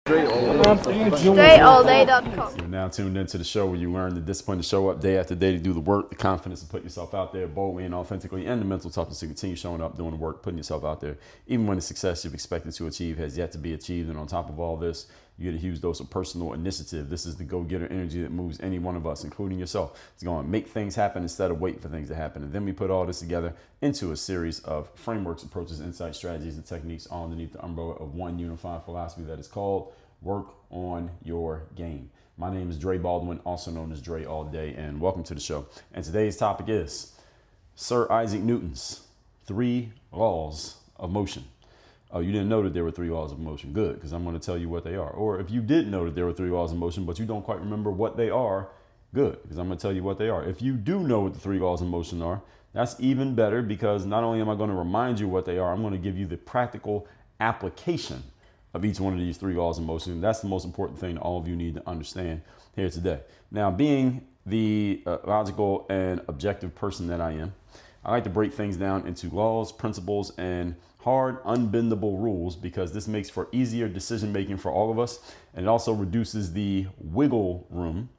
StraightallDay.com. You're now tuned into the show where you learn the discipline to show up day after day, to do the work, the confidence to put yourself out there boldly and authentically, and the mental toughness to continue showing up, doing the work, putting yourself out there, even when the success you've expected to achieve has yet to be achieved. And on top of all this, you get a huge dose of personal initiative. This is the go-getter energy that moves any one of us, including yourself. It's going to make things happen instead of waiting for things to happen. And then we put all this together into a series of frameworks, approaches, insights, strategies, and techniques all underneath the umbrella of one unified philosophy that is called Work on Your Game. My name is Dre Baldwin, also known as Dre All Day, and welcome to the show. And today's topic is Sir Isaac Newton's 3 laws of motion. Oh, you didn't know that there were 3 laws of motion? Good, because I'm going to tell you what they are. Or if you did know that there were 3 laws of motion, but you don't quite remember what they are, good, because I'm going to tell you what they are. If you do know what the 3 laws of motion are, that's even better, because not only am I going to remind you what they are, I'm going to give you the practical application of each one of these 3 laws of motion. That's the most important thing all of you need to understand here today. Now, being the logical and objective person that I am, I like to break things down into laws, principles, and hard, unbendable rules, because this makes for easier decision making for all of us. And it also reduces the wiggle room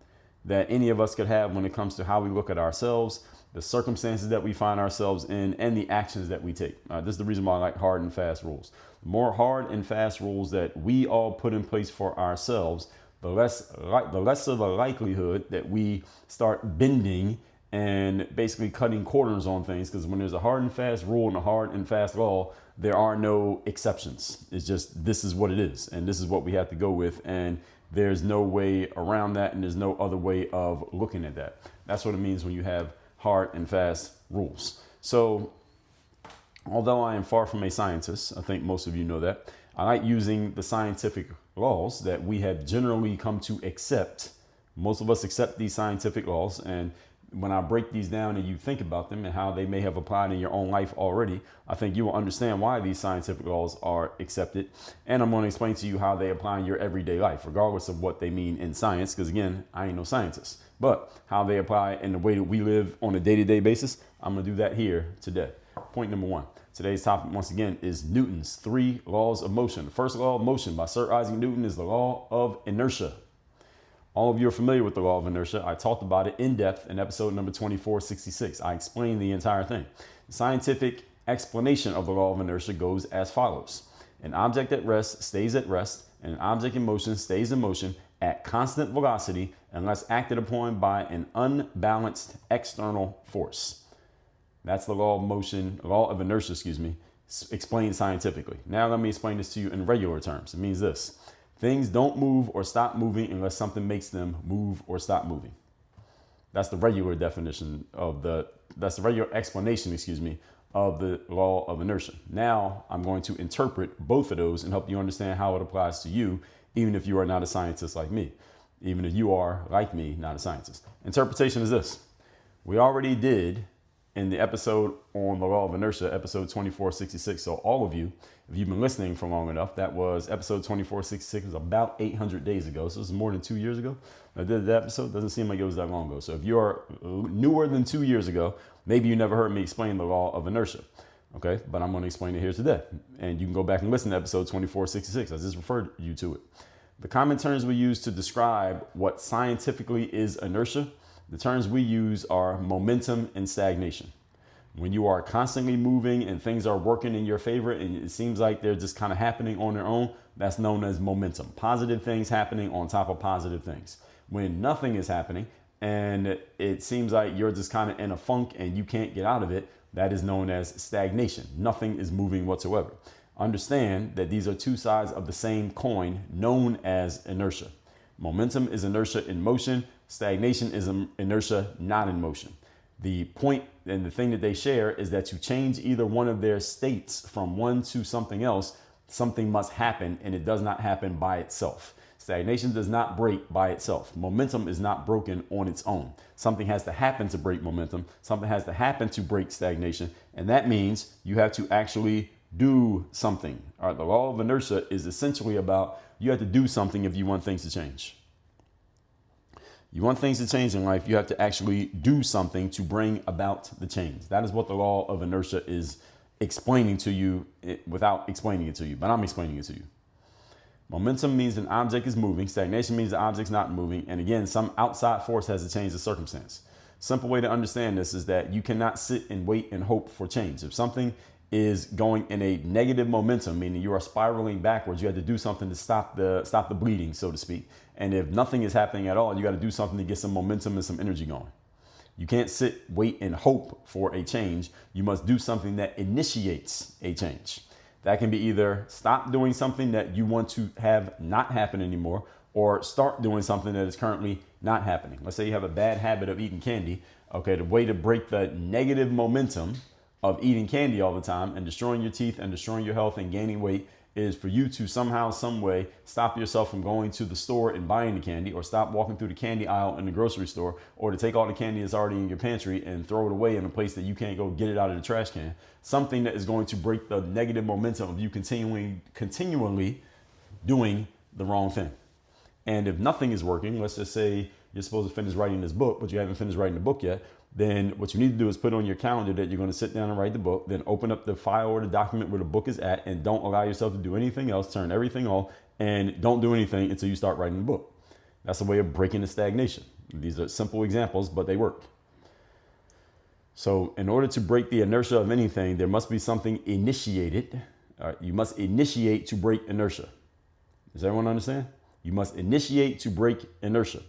that any of us could have when it comes to how we look at ourselves, the circumstances that we find ourselves in, and the actions that we take. This is the reason why I like hard and fast rules. The more hard and fast rules that we all put in place for ourselves, the lesser the likelihood that we start bending and basically cutting corners on things. Because when there's a hard and fast rule and a hard and fast law, there are no exceptions. It's just, this is what it is, and this is what we have to go with, and there's no way around that, and there's no other way of looking at that. That's what it means when you have hard and fast rules. So although I am far from a scientist, I think most of you know that, I like using the scientific laws that we have generally come to accept. Most of us accept these scientific laws, and when I break these down and you think about them and how they may have applied in your own life already, I think you will understand why these scientific laws are accepted. And I'm going to explain to you how they apply in your everyday life, regardless of what they mean in science, because again, I ain't no scientist, but how they apply in the way that we live on a day-to-day basis. I'm going to do that here today. Point number 1. Today's topic, once again, is Newton's 3 laws of motion. The first law of motion by Sir Isaac Newton is the law of inertia. All of you are familiar with the law of inertia. I talked about it in depth in episode number 2466. I explained the entire thing. The scientific explanation of the law of inertia goes as follows. An object at rest stays at rest, and an object in motion stays in motion at constant velocity unless acted upon by an unbalanced external force. That's the law of motion, law of inertia, explained scientifically. Now let me explain this to you in regular terms. It means this. Things don't move or stop moving unless something makes them move or stop moving. That's the regular definition of that's the regular explanation, of the law of inertia. Now I'm going to interpret both of those and help you understand how it applies to you, even if you are not a scientist like me, even if you are, like me, not a scientist. Interpretation is this. We already did in the episode on the law of inertia, episode 2466. So all of you, if you've been listening for long enough, that was episode 2466. It was about 800 days ago. So this is more than 2 years ago. I did the episode. Doesn't seem like it was that long ago. So if you're newer than 2 years ago, maybe you never heard me explain the law of inertia. Okay, but I'm going to explain it here today. And you can go back and listen to episode 2466. I just referred you to it. The common terms we use to describe what scientifically is inertia, the terms we use are momentum and stagnation. When you are constantly moving and things are working in your favor and it seems like they're just kind of happening on their own, that's known as momentum. Positive things happening on top of positive things. When nothing is happening and it seems like you're just kind of in a funk and you can't get out of it, that is known as stagnation. Nothing is moving whatsoever. Understand that these are 2 sides of the same coin known as inertia. Momentum is inertia in motion. Stagnation is inertia not in motion. The point and the thing that they share is that to change either one of their states from one to something else, something must happen, and it does not happen by itself. Stagnation does not break by itself. Momentum is not broken on its own. Something has to happen to break momentum. Something has to happen to break stagnation. And that means you have to actually do something. All right, the law of inertia is essentially about you have to do something if you want things to change. You want things to change in life, you have to actually do something to bring about the change. That is what the law of inertia is explaining to you without explaining it to you, but I'm explaining it to you. Momentum means an object is moving. Stagnation means the object's not moving. And again, some outside force has to change the circumstance. Simple way to understand this is that you cannot sit and wait and hope for change. If something is going in a negative momentum, meaning you are spiraling backwards, you have to do something to stop the bleeding, so to speak. And if nothing is happening at all, you got to do something to get some momentum and some energy going. You can't sit, wait, and hope for a change. You must do something that initiates a change. That can be either stop doing something that you want to have not happen anymore, or start doing something that is currently not happening. Let's say you have a bad habit of eating candy. Okay, the way to break the negative momentum of eating candy all the time and destroying your teeth and destroying your health and gaining weight is for you to somehow, some way stop yourself from going to the store and buying the candy, or stop walking through the candy aisle in the grocery store, or to take all the candy that's already in your pantry and throw it away in a place that you can't go get it out of the trash can. Something that is going to break the negative momentum of you continually doing the wrong thing. And if nothing is working, let's just say you're supposed to finish writing this book, but you haven't finished writing the book yet, then what you need to do is put on your calendar that you're going to sit down and write the book, then open up the file or the document where the book is at, and don't allow yourself to do anything else, turn everything off, and don't do anything until you start writing the book. That's a way of breaking the stagnation. These are simple examples, but they work. So in order to break the inertia of anything, there must be something initiated. All right, you must initiate to break inertia. Does everyone understand? You must initiate to break inertia.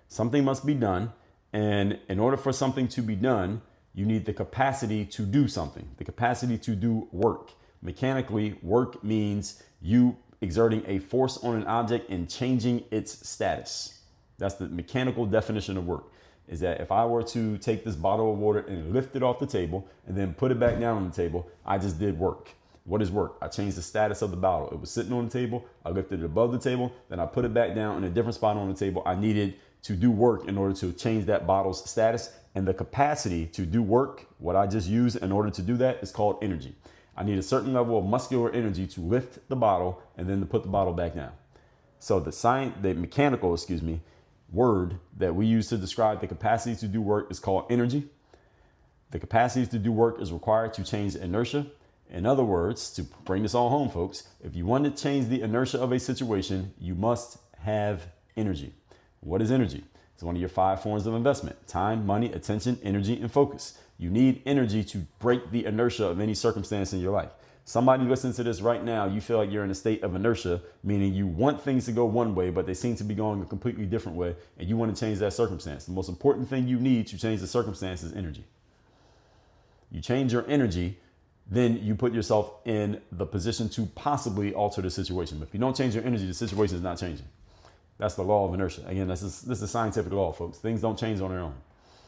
Something must be done. And in order for something to be done, you need the capacity to do something, the capacity to do work. Mechanically, work means you exerting a force on an object and changing its status. That's the mechanical definition of work, is that if I were to take this bottle of water and lift it off the table and then put it back down on the table, I just did work. What is work? I changed the status of the bottle. It was sitting on the table. I lifted it above the table. Then I put it back down in a different spot on the table. I needed to do work in order to change that bottle's status, and the capacity to do work, what I just used in order to do that, is called energy. I need a certain level of muscular energy to lift the bottle and then to put the bottle back down. So the mechanical word that we use to describe the capacity to do work is called energy. The capacity to do work is required to change inertia. In other words, to bring this all home, folks, if you want to change the inertia of a situation, you must have energy. What is energy? It's one of your 5 forms of investment: time, money, attention, energy, and focus. You need energy to break the inertia of any circumstance in your life. Somebody listening to this right now, you feel like you're in a state of inertia, meaning you want things to go one way, but they seem to be going a completely different way, and you want to change that circumstance. The most important thing you need to change the circumstance is energy. You change your energy, then you put yourself in the position to possibly alter the situation. But if you don't change your energy, the situation is not changing. That's the law of inertia. Again, this is a scientific law, folks. Things don't change on their own.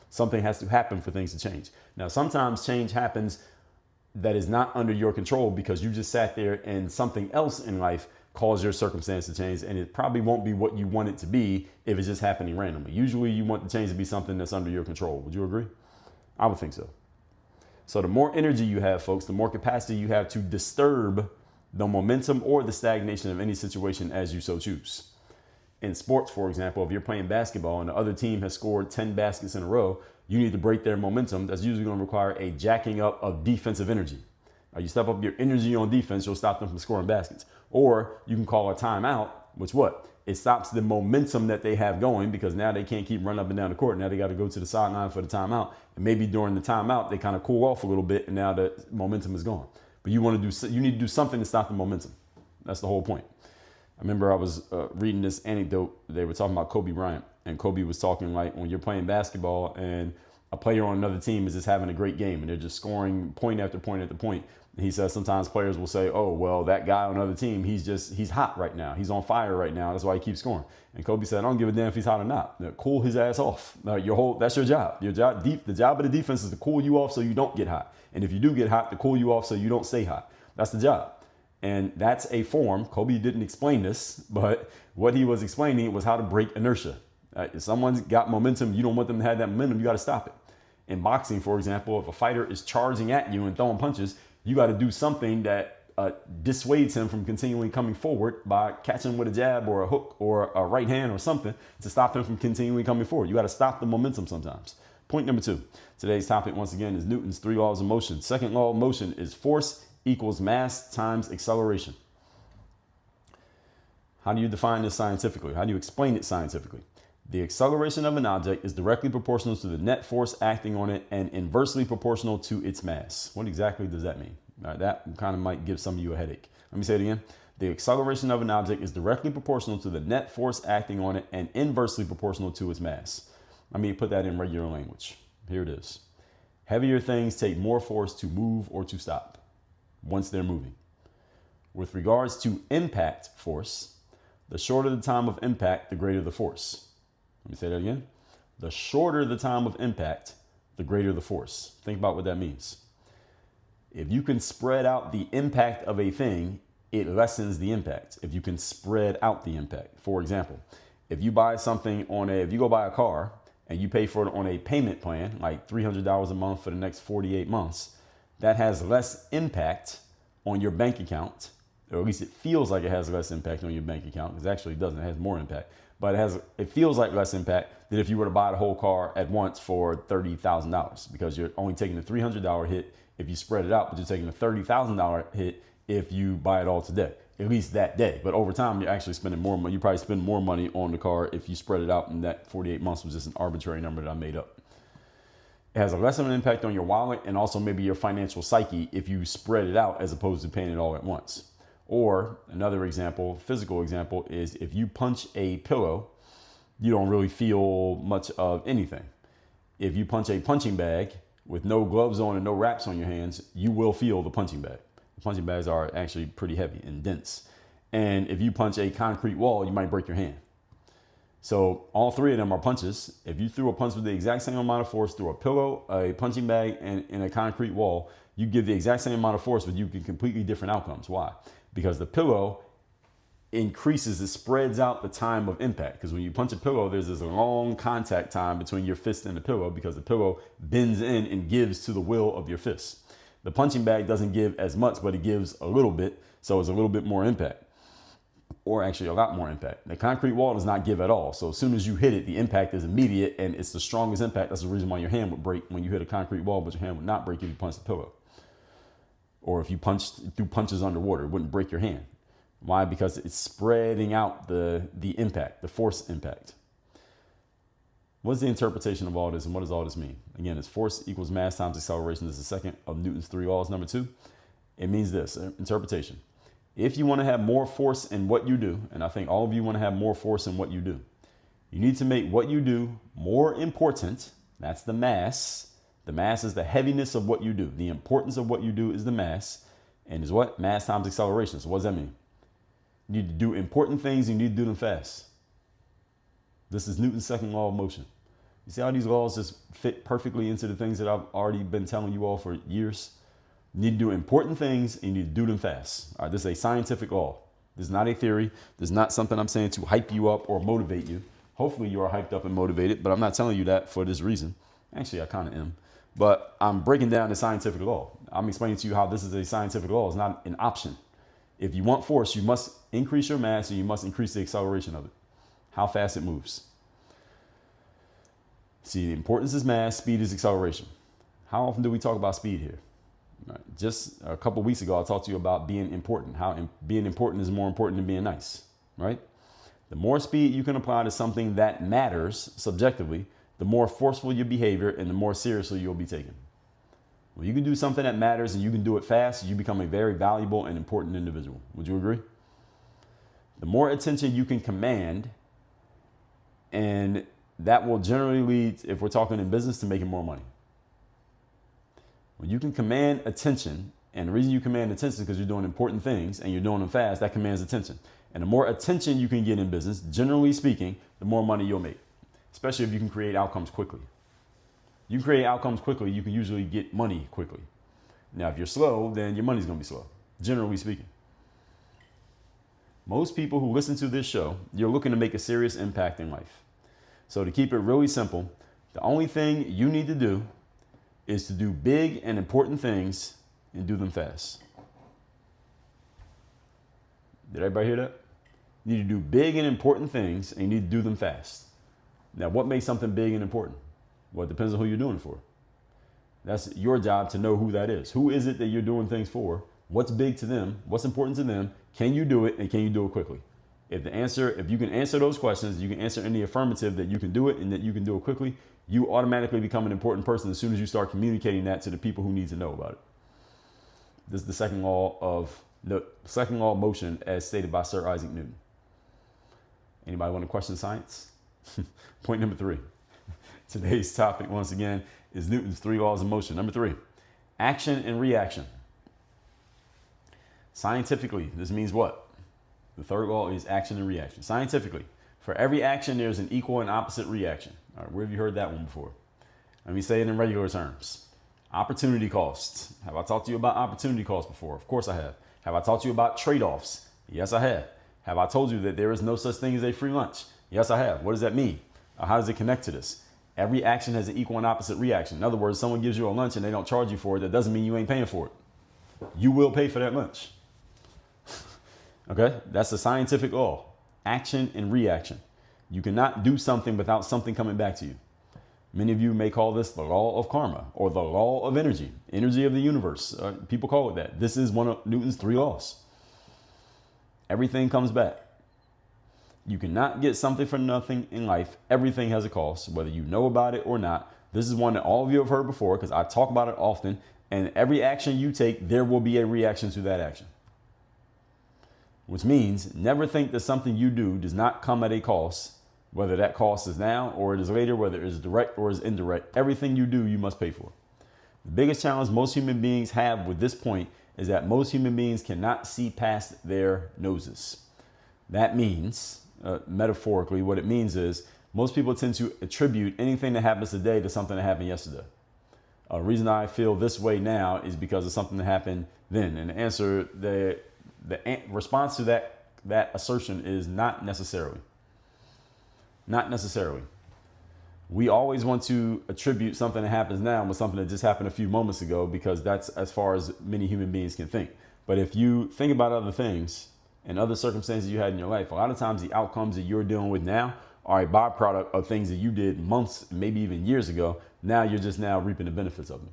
Something has to happen for things to change. Now, sometimes change happens that is not under your control because you just sat there and something else in life caused your circumstance to change, and it probably won't be what you want it to be if it's just happening randomly. Usually you want the change to be something that's under your control. Would you agree? I would think so. So the more energy you have, folks, the more capacity you have to disturb the momentum or the stagnation of any situation as you so choose. In sports, for example, if you're playing basketball and the other team has scored 10 baskets in a row, you need to break their momentum. That's usually going to require a jacking up of defensive energy. You step up your energy on defense, you'll stop them from scoring baskets. Or you can call a timeout, which what? It stops the momentum that they have going, because now they can't keep running up and down the court. Now they got to go to the sideline for the timeout. And maybe during the timeout, they kind of cool off a little bit, and now the momentum is gone. But you need to do something to stop the momentum. That's the whole point. I remember I was reading this anecdote. They were talking about Kobe Bryant, and Kobe was talking like when you're playing basketball and a player on another team is just having a great game and they're just scoring point after point after point. And he says sometimes players will say, oh, well, that guy on another team, he's hot right now. He's on fire right now. That's why he keeps scoring. And Kobe said, I don't give a damn if he's hot or not. Cool his ass off. That's your job. The job of the defense is to cool you off so you don't get hot. And if you do get hot, to cool you off so you don't stay hot. That's the job. And that's a form. Kobe didn't explain this, but what he was explaining was how to break inertia. If someone's got momentum, you don't want them to have that momentum, you got to stop it. In boxing, for example, if a fighter is charging at you and throwing punches, you got to do something that dissuades him from continually coming forward by catching with a jab or a hook or a right hand or something to stop him from continually coming forward. You got to stop the momentum sometimes. Point number 2. Today's topic, once again, is Newton's 3 laws of motion. Second law of motion is force equals mass times acceleration. How do you define this scientifically? How do you explain it scientifically? The acceleration of an object is directly proportional to the net force acting on it and inversely proportional to its mass. What exactly does that mean? That kind of might give some of you a headache. Let me say it again. The acceleration of an object is directly proportional to the net force acting on it and inversely proportional to its mass. Let me put that in regular language. Here it is. Heavier things take more force to move or to stop once they're moving. With regards to impact force, the shorter the time of impact, the greater the force. Let me say that again. The shorter the time of impact, the greater the force. Think about what that means. If you can spread out the impact of a thing, it lessens the impact. If you can spread out the impact. For example, if you buy something if you go buy a car and you pay for it on a payment plan, like $300 a month for the next 48 months, that has less impact on your bank account, or at least it feels like it has less impact on your bank account, because actually it doesn't, it has more impact. But it feels like less impact than if you were to buy the whole car at once for $30,000, because you're only taking the $300 hit if you spread it out, but you're taking the $30,000 hit if you buy it all today, at least that day. But over time, you're actually spending more money. You probably spend more money on the car if you spread it out, and that 48 months was just an arbitrary number that I made up. It has a less of an impact on your wallet and also maybe your financial psyche if you spread it out as opposed to paying it all at once. Or another example, physical example, is if you punch a pillow, you don't really feel much of anything. If you punch a punching bag with no gloves on and no wraps on your hands, you will feel the punching bag. The punching bags are actually pretty heavy and dense. And if you punch a concrete wall, you might break your hand. So all three of them are punches. If you threw a punch with the exact same amount of force through a pillow, a punching bag, and a concrete wall, you give the exact same amount of force, but you get completely different outcomes. Why? Because the pillow increases, it spreads out the time of impact. Because when you punch a pillow, there's this long contact time between your fist and the pillow, because the pillow bends in and gives to the will of your fist. The punching bag doesn't give as much, but it gives a little bit. So it's a little bit more impact, or actually a lot more impact. The concrete wall does not give at all. So as soon as you hit it, the impact is immediate, and it's the strongest impact. That's the reason why your hand would break when you hit a concrete wall, but your hand would not break if you punched the pillow. Or if you threw punches underwater, it wouldn't break your hand. Why? Because it's spreading out the impact, the force impact. What's the interpretation of all this, and what does all this mean? Again, it's force equals mass times acceleration. This is the second of Newton's three laws, number 2. It means this, interpretation. If you want to have more force in what you do, and I think all of you want to have more force in what you do, you need to make what you do more important. That's the mass. The mass is the heaviness of what you do. The importance of what you do is the mass, and is what? Mass times acceleration. So what does that mean? You need to do important things, and you need to do them fast. This is Newton's second law of motion. You see how these laws just fit perfectly into the things that I've already been telling you all for years? You need to do important things, and you need to do them fast. All right, this is a scientific law. This is not a theory. This is not something I'm saying to hype you up or motivate you. Hopefully you are hyped up and motivated, but I'm not telling you that for this reason. Actually, I kind of am. But I'm breaking down the scientific law. I'm explaining to you how this is a scientific law. It's not an option. If you want force, you must increase your mass, and you must increase the acceleration of it. How fast it moves. See, the importance is mass, speed is acceleration. How often do we talk about speed here? Right. Just a couple weeks ago, I talked to you about being important, how being important is more important than being nice, right? The more speed you can apply to something that matters subjectively, the more forceful your behavior and the more seriously you'll be taken. When you can do something that matters and you can do it fast, you become a very valuable and important individual. Would you agree? The more attention you can command, and that will generally lead, if we're talking in business, to making more money. When you can command attention, and the reason you command attention is because you're doing important things and you're doing them fast, that commands attention. And the more attention you can get in business, generally speaking, the more money you'll make, especially if you can create outcomes quickly. You can create outcomes quickly, you can usually get money quickly. Now, if you're slow, then your money's going to be slow, generally speaking. Most people who listen to this show, you're looking to make a serious impact in life. So to keep it really simple, the only thing you need to do is to do big and important things and do them fast. Did everybody hear that? You need to do big and important things, and you need to do them fast. Now, what makes something big and important? Well, it depends on who you're doing it for. That's your job to know who that is. Who is it that you're doing things for? What's big to them? What's important to them? Can you do it, and can you do it quickly? If you can answer those questions, you can answer in the affirmative that you can do it and that you can do it quickly, you automatically become an important person as soon as you start communicating that to the people who need to know about it. This is the second law of motion as stated by Sir Isaac Newton. Anybody want to question science? Point number 3. Today's topic, once again, is Newton's 3 laws of motion. Number 3, action and reaction. Scientifically, this means what? The third law is action and reaction. Scientifically, for every action, there's an equal and opposite reaction. All right, where have you heard that one before? Let me say it in regular terms. Opportunity costs. Have I talked to you about opportunity costs before? Of course I have. Have I talked to you about trade-offs? Yes, I have. Have I told you that there is no such thing as a free lunch? Yes, I have. What does that mean? How does it connect to this? Every action has an equal and opposite reaction. In other words, someone gives you a lunch and they don't charge you for it. That doesn't mean you ain't paying for it. You will pay for that lunch. Okay? That's the scientific law. Action and reaction. You cannot do something without something coming back to you. Many of you may call this the law of karma or the law of energy of the universe. People call it that. This is one of Newton's 3 laws. Everything comes back. You cannot get something for nothing in life. Everything has a cost, whether you know about it or not. This is one that all of you have heard before because I talk about it often. And every action you take, there will be a reaction to that action. Which means never think that something you do does not come at a cost, whether that cost is now or it is later, whether it is direct or is indirect. Everything you do, you must pay for. The biggest challenge most human beings have with this point is that most human beings cannot see past their noses. That means, metaphorically, what it means is most people tend to attribute anything that happens today to something that happened yesterday. The reason I feel this way now is because of something that happened then. And the answer, the response to that assertion is not necessarily. Not necessarily. We always want to attribute something that happens now with something that just happened a few moments ago because that's as far as many human beings can think. But if you think about other things and other circumstances you had in your life, a lot of times the outcomes that you're dealing with now are a byproduct of things that you did months, maybe even years ago. Now you're just now reaping the benefits of them.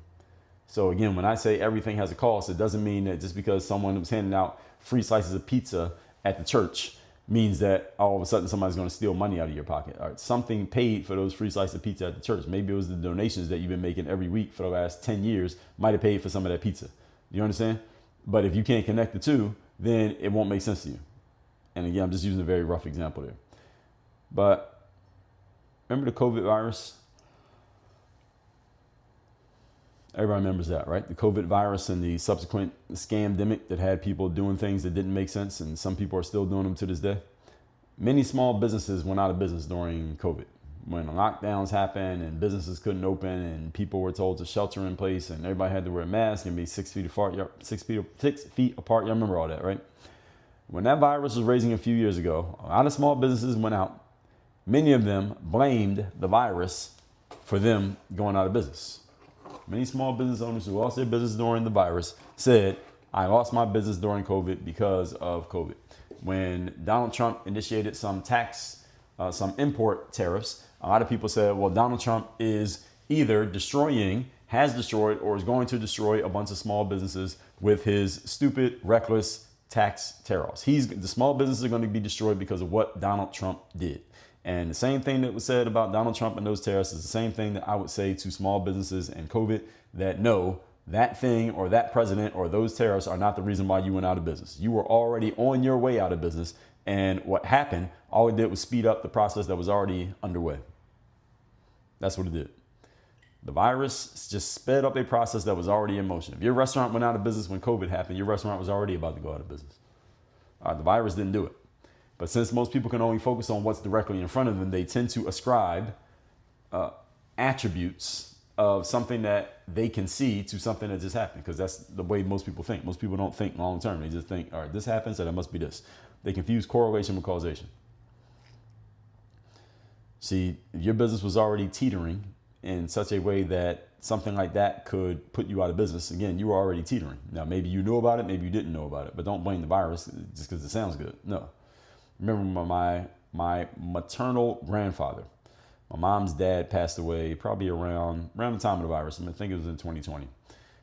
So again, when I say everything has a cost, it doesn't mean that just because someone was handing out free slices of pizza at the church means that all of a sudden somebody's going to steal money out of your pocket. All right, something paid for those free slices of pizza at the church. Maybe it was the donations that you've been making every week for the last 10 years might have paid for some of that pizza. You understand? But if you can't connect the two, then it won't make sense to you. And again, I'm just using a very rough example there. But remember the COVID virus? Everybody remembers that, right? The COVID virus and the subsequent scamdemic that had people doing things that didn't make sense, and some people are still doing them to this day. Many small businesses went out of business during COVID. When lockdowns happened and businesses couldn't open and people were told to shelter in place and everybody had to wear a mask and be 6 feet apart, 6 feet apart. Y'all remember all that, right? When that virus was raging a few years ago, a lot of small businesses went out. Many of them blamed the virus for them going out of business. Many small business owners who lost their business during the virus said, I lost my business during COVID because of COVID. When Donald Trump initiated some import tariffs, a lot of people said, well, Donald Trump is either has destroyed, or is going to destroy a bunch of small businesses with his stupid, reckless tax tariffs. The small businesses are going to be destroyed because of what Donald Trump did. And the same thing that was said about Donald Trump and those tariffs is the same thing that I would say to small businesses and COVID, that no, that thing or that president or those tariffs are not the reason why you went out of business. You were already on your way out of business. And what happened, all it did was speed up the process that was already underway. That's what it did. The virus just sped up a process that was already in motion. If your restaurant went out of business when COVID happened, your restaurant was already about to go out of business. The virus didn't do it. But since most people can only focus on what's directly in front of them, they tend to ascribe attributes of something that they can see to something that just happened, because that's the way most people think. Most people don't think long term. They just think, all right, this happens, so that must be this. They confuse correlation with causation. See, if your business was already teetering in such a way that something like that could put you out of business, again, you were already teetering. Now, maybe you knew about it, maybe you didn't know about it, but don't blame the virus just because it sounds good. No. Remember my maternal grandfather. My mom's dad passed away probably around the time of the virus. I think it was in 2020.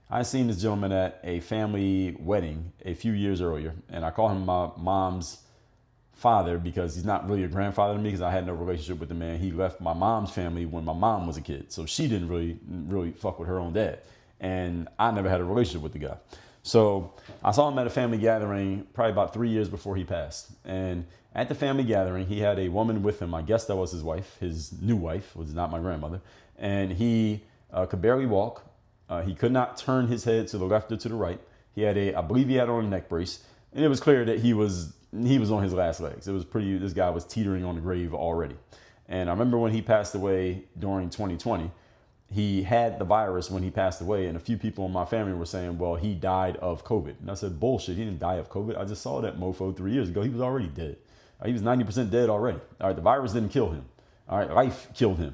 I seen this gentleman at a family wedding a few years earlier, and I call him my mom's father, because he's not really a grandfather to me because I had no relationship with the man. He left my mom's family when my mom was a kid. So she didn't really fuck with her own dad. And I never had a relationship with the guy. So I saw him at a family gathering probably about 3 years before he passed. And at the family gathering, he had a woman with him. I guess that was his wife. His new wife was not my grandmother. And he could barely walk. He could not turn his head to the left or to the right. He had I believe he had on a neck brace. And it was clear that he was on his last legs. This guy was teetering on the grave already. And I remember when he passed away during 2020, he had the virus when he passed away. And a few people in my family were saying, well, he died of COVID. And I said, bullshit, he didn't die of COVID. I just saw that mofo 3 years ago. He was already dead. He was 90% dead already. All right, the virus didn't kill him. All right, life killed him.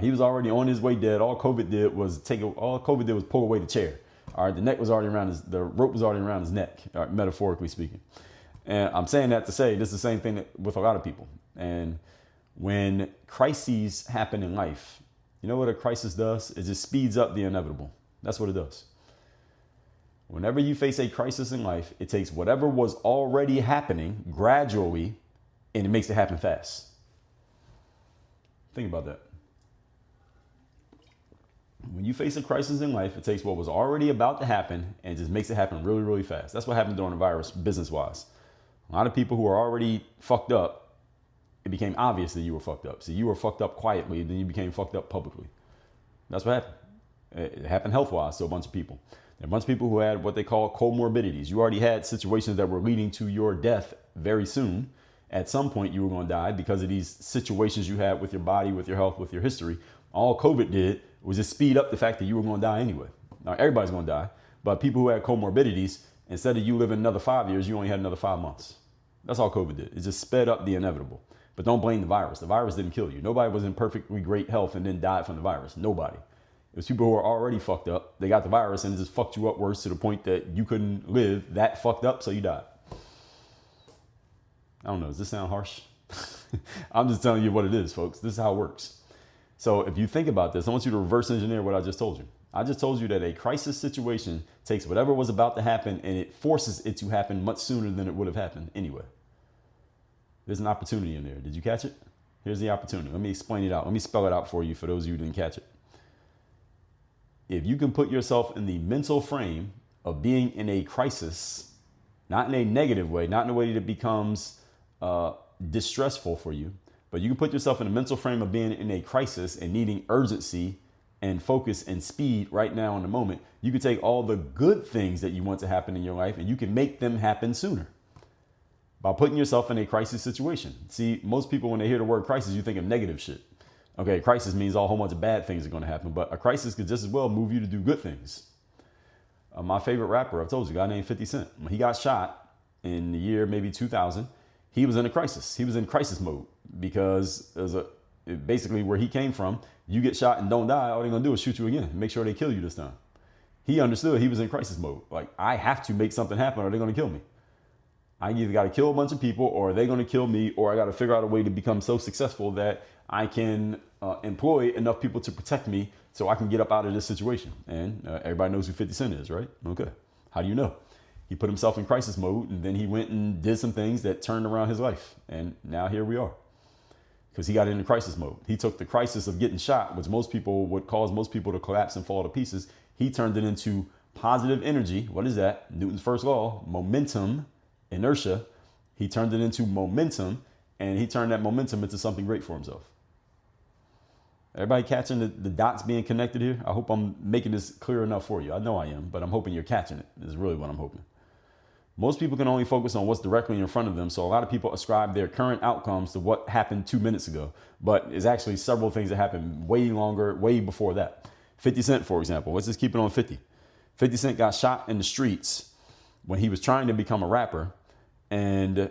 He was already on his way dead. All COVID did was pull away the chair. All right, the rope was already around his neck, all right, metaphorically speaking. And I'm saying that to say this is the same thing with a lot of people. And when crises happen in life, you know what a crisis does? It just speeds up the inevitable. That's what it does. Whenever you face a crisis in life, it takes whatever was already happening gradually and it makes it happen fast. Think about that. When you face a crisis in life, it takes what was already about to happen and just makes it happen really, really fast. That's what happened during the virus, business-wise. A lot of people who were already fucked up, it became obvious that you were fucked up. So you were fucked up quietly, then you became fucked up publicly. That's what happened. It happened health-wise to a bunch of people. There are a bunch of people who had what they call comorbidities. You already had situations that were leading to your death very soon. At some point, you were going to die because of these situations you had with your body, with your health, with your history. All COVID did was just speed up the fact that you were going to die anyway. Now, everybody's going to die, but people who had comorbidities, instead of you living another 5 years, you only had another 5 months. That's all COVID did. It just sped up the inevitable. But don't blame the virus. The virus didn't kill you. Nobody was in perfectly great health and then died from the virus. Nobody. It was people who were already fucked up. They got the virus and it just fucked you up worse to the point that you couldn't live that fucked up, so you died. I don't know. Does this sound harsh? I'm just telling you what it is, folks. This is how it works. So if you think about this, I want you to reverse engineer what I just told you. I just told you that a crisis situation takes whatever was about to happen and it forces it to happen much sooner than it would have happened anyway. There's an opportunity in there. Did you catch it? Here's the opportunity. Let me explain it out. Let me spell it out for you for those of you who didn't catch it. If you can put yourself in the mental frame of being in a crisis, not in a negative way, not in a way that becomes distressful for you, but you can put yourself in a mental frame of being in a crisis and needing urgency and focus and speed right now in the moment. You can take all the good things that you want to happen in your life and you can make them happen sooner by putting yourself in a crisis situation. See, most people, when they hear the word crisis, you think of negative shit. Okay, crisis means a whole bunch of bad things are going to happen, but a crisis could just as well move you to do good things. My favorite rapper, I've told you, a guy named 50 Cent. When he got shot in the year maybe 2000, he was in a crisis. He was in crisis mode because basically where he came from, you get shot and don't die, all they're going to do is shoot you again. Make sure they kill you this time. He understood he was in crisis mode. Like, I have to make something happen or they're going to kill me. I either got to kill a bunch of people or they're going to kill me, or I got to figure out a way to become so successful that I can employ enough people to protect me so I can get up out of this situation. And everybody knows who 50 Cent is, right? Okay. How do you know? He put himself in crisis mode and then he went and did some things that turned around his life. And now here we are. Because he got into crisis mode. He took the crisis of getting shot, which most people would cause most people to collapse and fall to pieces. He turned it into positive energy. What is that? Newton's first law, momentum, inertia. He turned it into momentum and he turned that momentum into something great for himself. Everybody catching the dots being connected here? I hope I'm making this clear enough for you. I know I am, but I'm hoping you're catching it. This is really what I'm hoping. Most people can only focus on what's directly in front of them. So a lot of people ascribe their current outcomes to what happened 2 minutes ago, but it's actually several things that happened way longer, way before that. 50 Cent, for example, let's just keep it on 50. 50 Cent got shot in the streets when he was trying to become a rapper and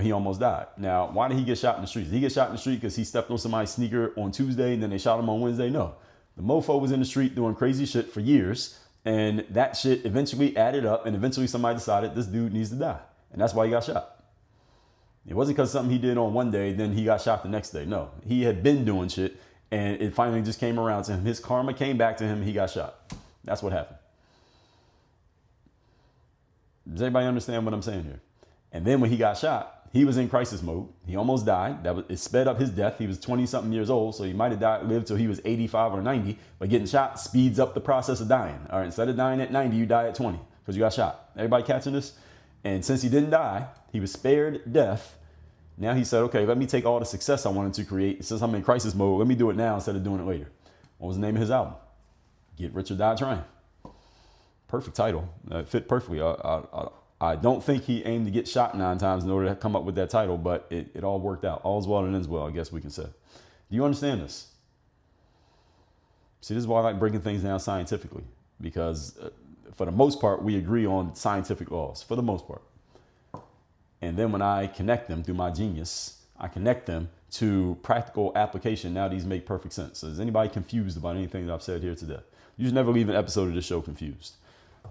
he almost died. Now, why did he get shot in the streets? Did he get shot in the street because he stepped on somebody's sneaker on Tuesday and then they shot him on Wednesday? No. The mofo was in the street doing crazy shit for years. And that shit eventually added up and eventually somebody decided this dude needs to die. And that's why he got shot. It wasn't because something he did on one day, then he got shot the next day. No, he had been doing shit and it finally just came around to him. His karma came back to him and he got shot. That's what happened. Does everybody understand what I'm saying here? And then when he got shot, he was in crisis mode. He almost died. It sped up his death. He was 20-something years old, so he might have lived till he was 85 or 90. But getting shot speeds up the process of dying. All right, instead of dying at 90, you die at 20 because you got shot. Everybody catching this? And since he didn't die, he was spared death. Now he said, okay, let me take all the success I wanted to create. Since I'm in crisis mode, let me do it now instead of doing it later. What was the name of his album? Get Rich or Die Trying. Perfect title. It fit perfectly. I don't think he aimed to get shot 9 times in order to come up with that title, but it all worked out. All's well that ends well, I guess we can say. Do you understand this? See, this is why I like breaking things down scientifically, because for the most part, we agree on scientific laws, for the most part. And then when I connect them through my genius, I connect them to practical application. Now these make perfect sense. So is anybody confused about anything that I've said here today? You should never leave an episode of this show confused.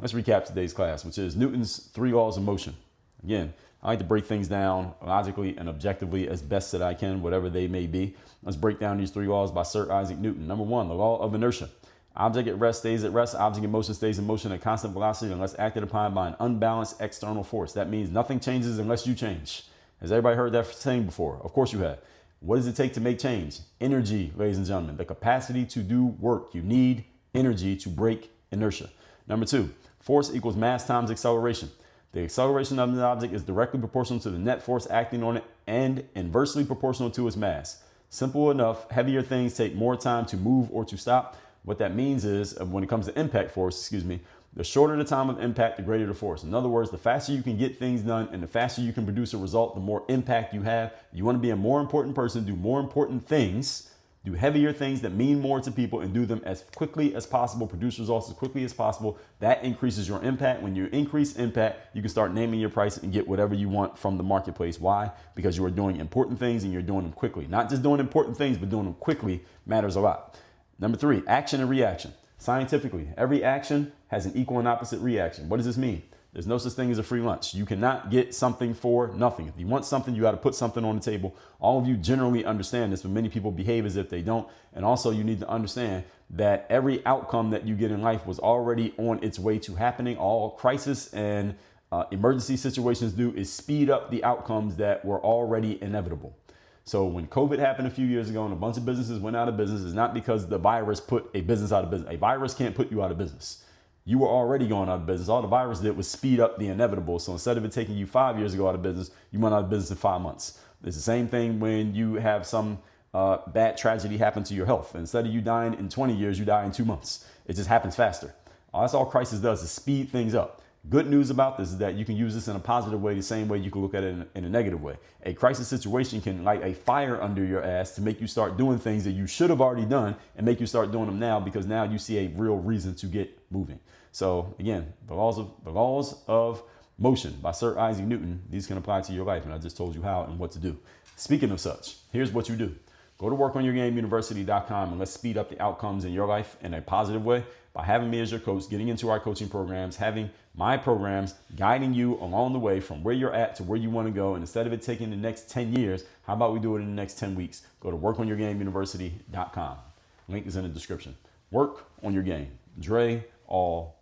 Let's recap today's class, which is Newton's 3 laws of motion. Again, I like to break things down logically and objectively as best that I can, whatever they may be. Let's break down these 3 laws by Sir Isaac Newton. Number 1, the law of inertia. Object at rest stays at rest. Object in motion stays in motion at constant velocity unless acted upon by an unbalanced external force. That means nothing changes unless you change. Has everybody heard that saying before? Of course you have. What does it take to make change? Energy, ladies and gentlemen. The capacity to do work. You need energy to break inertia. Number 2, force equals mass times acceleration. The acceleration of the object is directly proportional to the net force acting on it and inversely proportional to its mass. Simple enough. Heavier things take more time to move or to stop. What that means is when it comes to impact force, the shorter the time of impact, the greater the force. In other words, the faster you can get things done and the faster you can produce a result, the more impact you have. You want to be a more important person, do more important things, do heavier things that mean more to people, and do them as quickly as possible, produce results as quickly as possible. That increases your impact. When you increase impact, you can start naming your price and get whatever you want from the marketplace. Why? Because you are doing important things and you're doing them quickly. Not just doing important things, but doing them quickly matters a lot. Number 3, action and reaction. Scientifically, every action has an equal and opposite reaction. What does this mean? There's no such thing as a free lunch. You cannot get something for nothing. If you want something, you got to put something on the table. All of you generally understand this, but many people behave as if they don't. And also you need to understand that every outcome that you get in life was already on its way to happening. All crisis and emergency situations do is speed up the outcomes that were already inevitable. So when COVID happened a few years ago and a bunch of businesses went out of business, it's not because the virus put a business out of business. A virus can't put you out of business. You were already going out of business. All the virus did was speed up the inevitable. So instead of it taking you 5 years to go out of business, you went out of business in 5 months. It's the same thing when you have some bad tragedy happen to your health. Instead of you dying in 20 years, you die in 2 months. It just happens faster. That's all crisis does, is speed things up. Good news about this is that you can use this in a positive way, the same way you can look at it in a negative way. A crisis situation can light a fire under your ass to make you start doing things that you should have already done and make you start doing them now, because now you see a real reason to get moving. So again, the laws of motion by Sir Isaac Newton, these can apply to your life. And I just told you how and what to do. Speaking of such, here's what you do. Go to workonyourgameuniversity.com and let's speed up the outcomes in your life in a positive way by having me as your coach, getting into our coaching programs, having my programs guiding you along the way from where you're at to where you want to go. And instead of it taking the next 10 years, how about we do it in the next 10 weeks? Go to workonyourgameuniversity.com. Link is in the description. Work on your game. Dre all